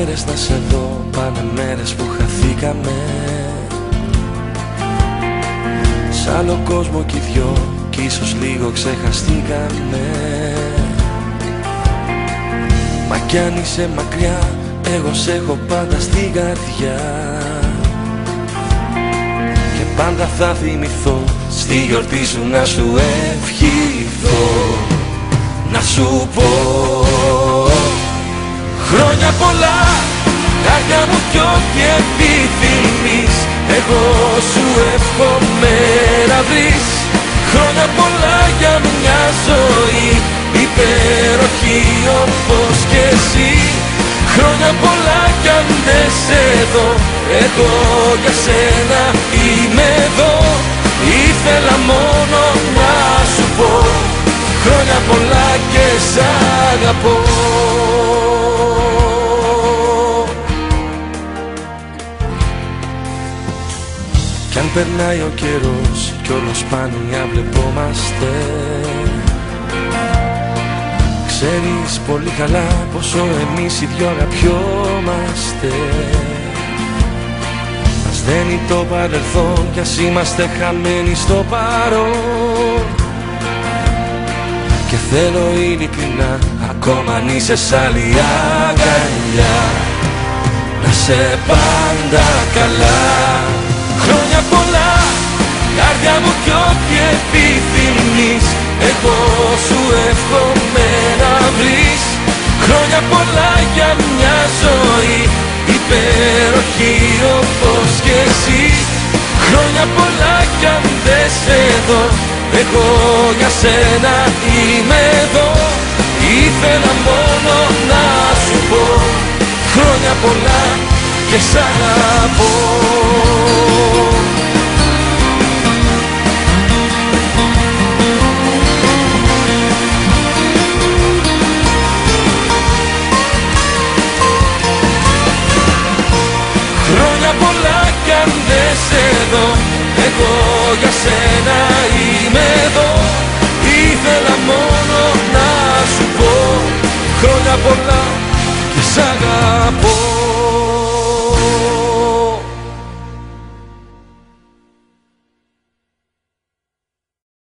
μέρες να σε δω, πάνε μέρες που χαθήκαμε. Σ' άλλο κόσμο κι οι δυο, κι ίσως λίγο ξεχαστήκαμε. Μα κι αν είσαι μακριά, εγώ σ' έχω πάντα στην καρδιά. Και πάντα θα θυμηθώ, στη γιορτή σου να σου ευχηθώ. Να σου πω χρόνια πολλά, καρδιά μου κι ό,τι επιθυμείς, εγώ σου εύχομαι να βρεις. Χρόνια πολλά για μια ζωή υπέροχη όπως κι εσύ. Χρόνια πολλά κι αν δεν σε δω, εγώ για σένα είμαι εδώ. Ήθελα μόνο να σου πω χρόνια πολλά και σ' αγαπώ. Κι αν περνάει ο καιρός κι όλο σπάνια βλεπόμαστε, ξέρεις πολύ καλά πόσο εμείς οι δυο αγαπιόμαστε. Μας δένει το παρελθόν κι ας είμαστε χαμένοι στο παρόν. Και θέλω ειλικρινά, ακόμα αν είσαι σ' άλλη αγκαλιά, να σε πάντα καλά. Χρόνια πολλά, καρδιά μου κι ό,τι επιθυμείς, εγώ σου εύχομαι να βρεις. Χρόνια πολλά για μια ζωή υπέροχη όπως κι εσύ. Χρόνια πολλά κι αν δεν σε δω, εγώ για σένα είμαι εδώ. Ήθελα μόνο να σου πω χρόνια πολλά και σ' αγαπώ. Χρόνια πολλά κι αν δεν σε δω, εγώ για σένα είμαι εδώ. Ήθελα μόνο να σου πω χρόνια πολλά και σ' αγαπώ.